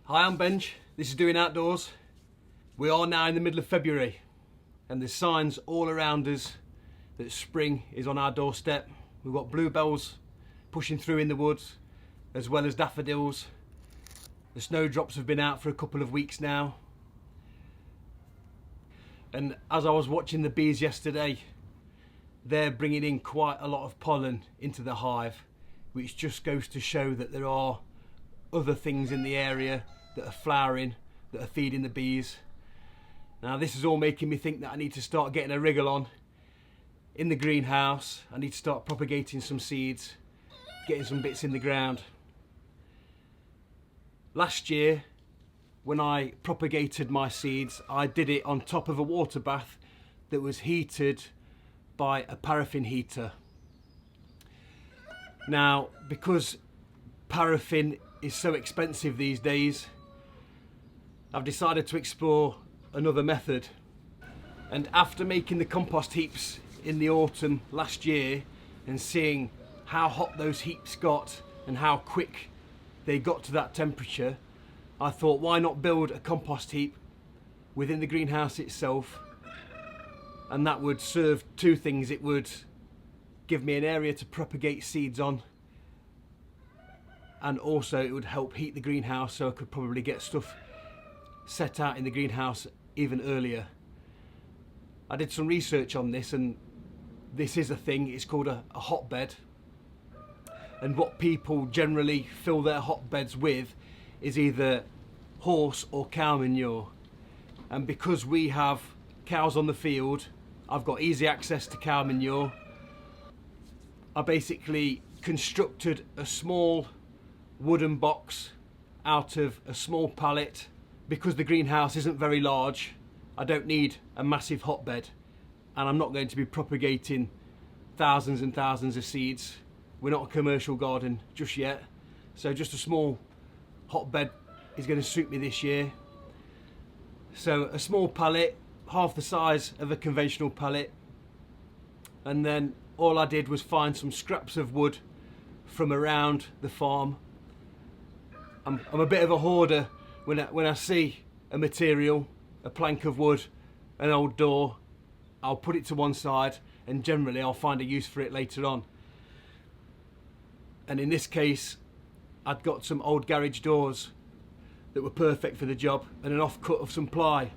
Hi, I'm Benj. This is Doing Outdoors. We are now in the middle of February and there's signs all around us that spring is on our doorstep. We've got bluebells pushing through in the woods as well as daffodils. The snowdrops have been out for a couple of weeks now. And as I was watching the bees yesterday, they're bringing in quite a lot of pollen into the hive, which just goes to show that there are other things in the area that are flowering, that are feeding the bees. Now this is all making me think that I need to start getting a wriggle on in the greenhouse. I need to start propagating some seeds, getting some bits in the ground. Last year, when I propagated my seeds, I did it on top of a water bath that was heated by a paraffin heater. Now, because paraffin is so expensive these days, I've decided to explore another method. And after making the compost heaps in the autumn last year and seeing how hot those heaps got and how quick they got to that temperature, I thought, why not build a compost heap within the greenhouse itself? And that would serve two things. It would give me an area to propagate seeds on, and also it would help heat the greenhouse, so I could probably get stuff set out in the greenhouse even earlier. I did some research on this, and this is a thing. It's called a hotbed. And what people generally fill their hotbeds with is either horse or cow manure. And because we have cows on the field, I've got easy access to cow manure. I basically constructed a small wooden box out of a small pallet. Because the greenhouse isn't very large, I don't need a massive hotbed, and I'm not going to be propagating thousands and thousands of seeds. We're not a commercial garden just yet, so just a small hotbed is going to suit me this year. So a small pallet, half the size of a conventional pallet, and then all I did was find some scraps of wood from around the farm. I'm a bit of a hoarder. When I see a material, a plank of wood, an old door, I'll put it to one side, and generally I'll find a use for it later on. And in this case, I'd got some old garage doors that were perfect for the job, and an offcut of some ply.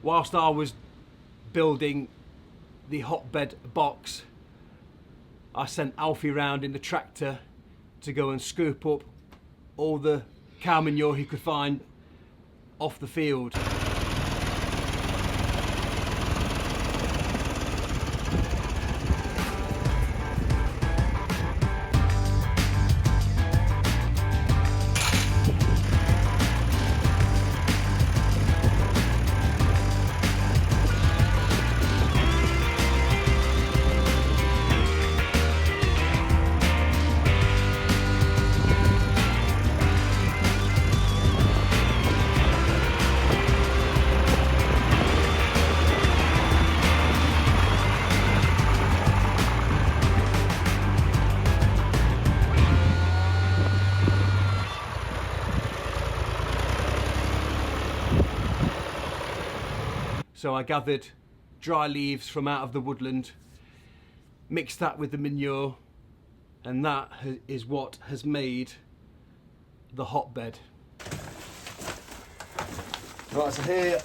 Whilst I was building the hotbed box, I sent Alfie round in the tractor to go and scoop up all the cow manure he could find off the field. So I gathered dry leaves from out of the woodland, mix that with the manure, and that is what has made the hotbed. Right, so here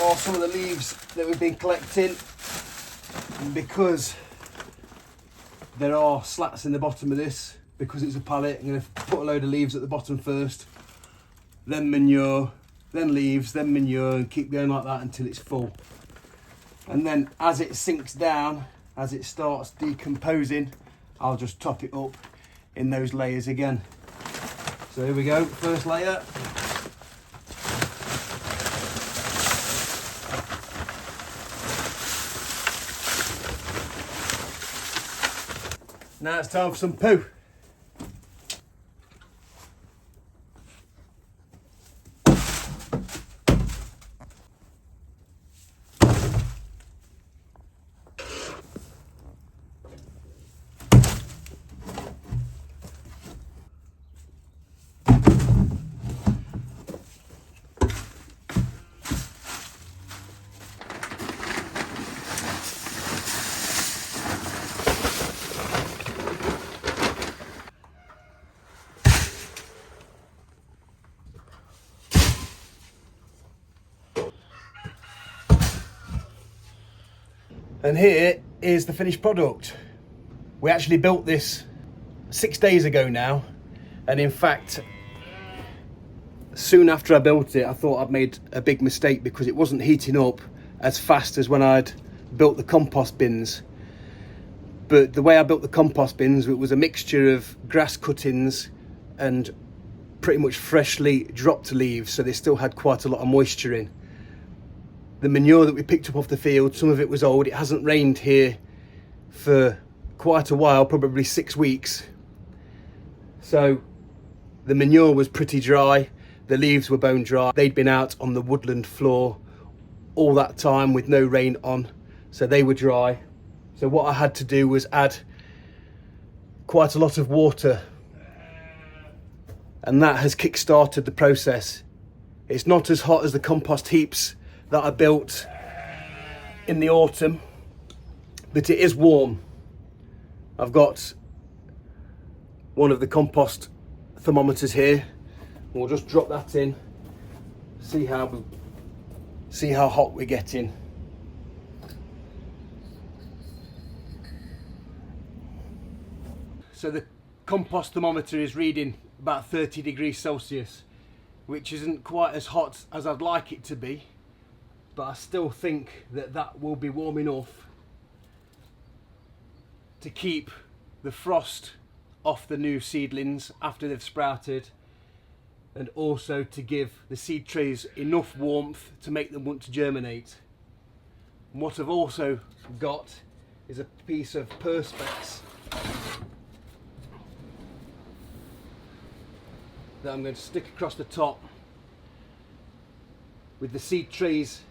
are some of the leaves that we've been collecting, and because there are slats in the bottom of this, because it's a pallet, I'm going to put a load of leaves at the bottom first, then manure, then leaves, then manure, and keep going like that until it's full. And then as it sinks down, as it starts decomposing, I'll just top it up in those layers again. So here we go, first layer. Now it's time for some poo. And here is the finished product. We actually built this 6 days ago now, and in fact soon after I built it I thought I'd made a big mistake because it wasn't heating up as fast as when I'd built the compost bins. But the way I built the compost bins, it was a mixture of grass cuttings and pretty much freshly dropped leaves, so they still had quite a lot of moisture in. The manure that we picked up off the field, some of it was old. It hasn't rained here for quite a while, probably 6 weeks. So the manure was pretty dry, the leaves were bone dry. They'd been out on the woodland floor all that time with no rain on, so they were dry. So what I had to do was add quite a lot of water, and that has kick-started the process. It's not as hot as the compost heaps that I built in the autumn, but it is warm. I've got one of the compost thermometers here. We'll just drop that in, see how hot we're getting. So the compost thermometer is reading about 30 degrees Celsius, which isn't quite as hot as I'd like it to be, but I still think that that will be warm enough to keep the frost off the new seedlings after they've sprouted, and also to give the seed trays enough warmth to make them want to germinate. And what I've also got is a piece of perspex that I'm going to stick across the top with the seed trays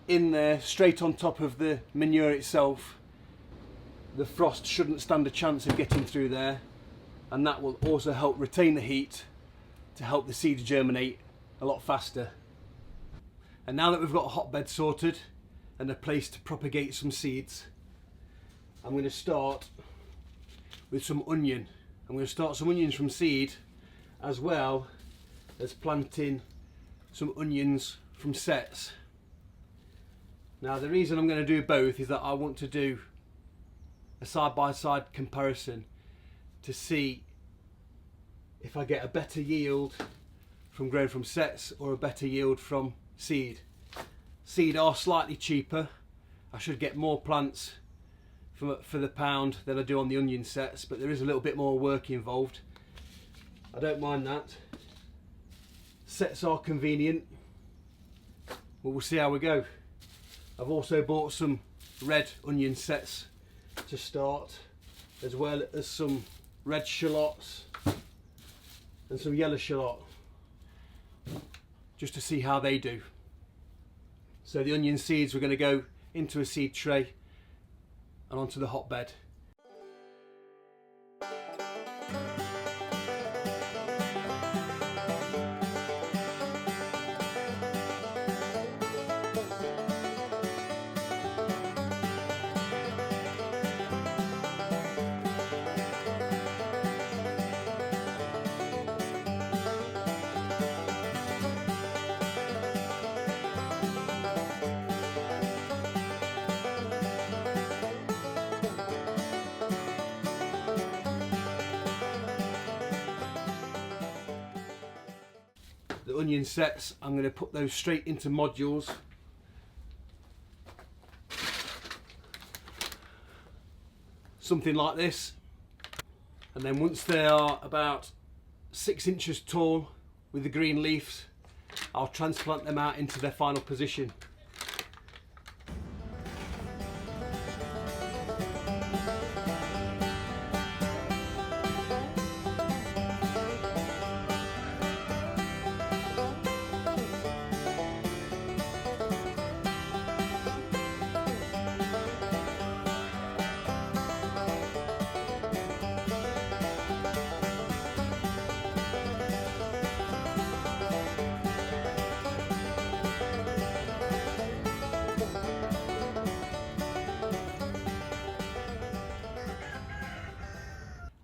in there, straight on top of the manure itself. The frost shouldn't stand a chance of getting through there, and that will also help retain the heat to help the seeds germinate a lot faster. And now that we've got a hotbed sorted and a place to propagate some seeds, I'm going to start with some onion. I'm going to start some onions from seed, as well as planting some onions from sets. Now the reason I'm going to do both is that I want to do a side-by-side comparison to see if I get a better yield from growing from sets or a better yield from seed. Seed are slightly cheaper. I should get more plants for the pound than I do on the onion sets, but there is a little bit more work involved. I don't mind that. Sets are convenient, but we'll see how we go. I've also bought some red onion sets to start, as well as some red shallots and some yellow shallot, just to see how they do. So the onion seeds, we're going to go into a seed tray and onto the hotbed. the onion sets, I'm going to put those straight into modules. Something like this. And then once they are about 6 inches tall with the green leaves, I'll transplant them out into their final position.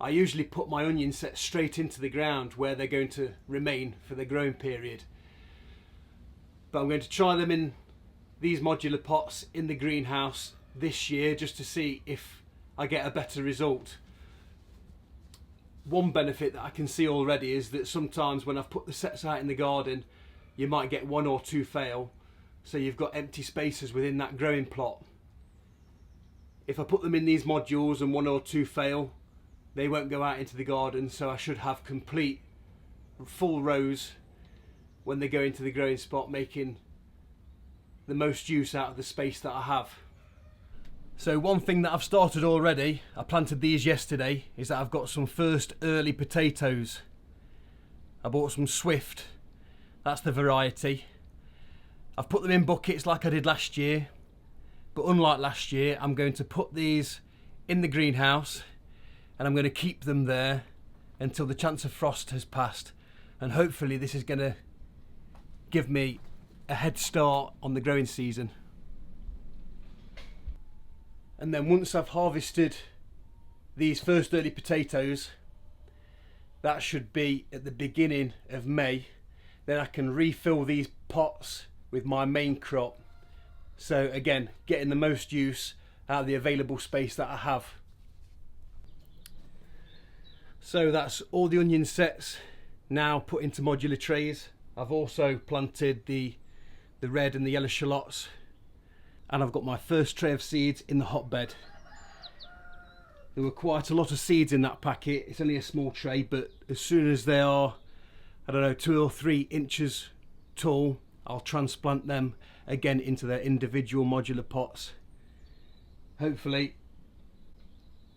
I usually put my onion sets straight into the ground where they're going to remain for the growing period. But I'm going to try them in these modular pots in the greenhouse this year just to see if I get a better result. One benefit that I can see already is that sometimes when I've put the sets out in the garden, you might get 1 or 2 fail. So you've got empty spaces within that growing plot. If I put them in these modules and 1 or 2 fail, they won't go out into the garden, so I should have complete full rows when they go into the growing spot, making the most use out of the space that I have. So one thing that I've started already, I planted these yesterday, is that I've got some first early potatoes. I bought some Swift, that's the variety. I've put them in buckets like I did last year, but unlike last year, I'm going to put these in the greenhouse and I'm going to keep them there until the chance of frost has passed, and hopefully this is going to give me a head start on the growing season. And then once I've harvested these first early potatoes, that should be at the beginning of May, then I can refill these pots with my main crop. So again, getting the most use out of the available space that I have. So that's all the onion sets now put into modular trays. I've also planted the red and the yellow shallots, and I've got my first tray of seeds in the hotbed. There were quite a lot of seeds in that packet. It's only a small tray, but as soon as they are, I don't know, 2 or 3 inches tall, I'll transplant them again into their individual modular pots. Hopefully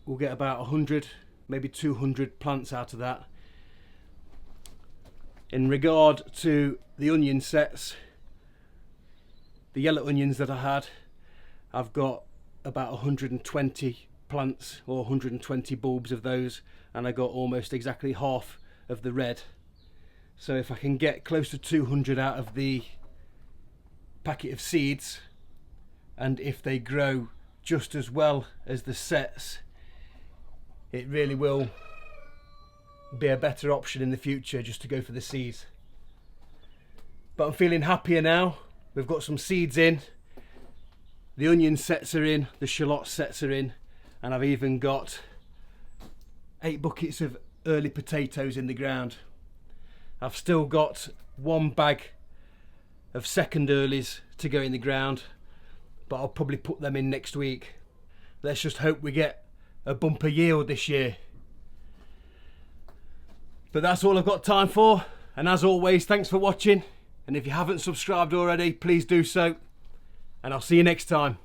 we'll get about 100, maybe 200 plants out of that. In regard to the onion sets, the yellow onions that I had, I've got about 120 plants or 120 bulbs of those, and I got almost exactly half of the red. So if I can get close to 200 out of the packet of seeds, and if they grow just as well as the sets, it really will be a better option in the future just to go for the seeds. But I'm feeling happier now. We've got some seeds in, the onion sets are in, the shallot sets are in, and I've even got 8 buckets of early potatoes in the ground. I've still got 1 bag of second earlies to go in the ground, but I'll probably put them in next week. Let's just hope we get a bumper yield this year. But that's all I've got time for, and as always, thanks for watching, and if you haven't subscribed already, please do so, and I'll see you next time.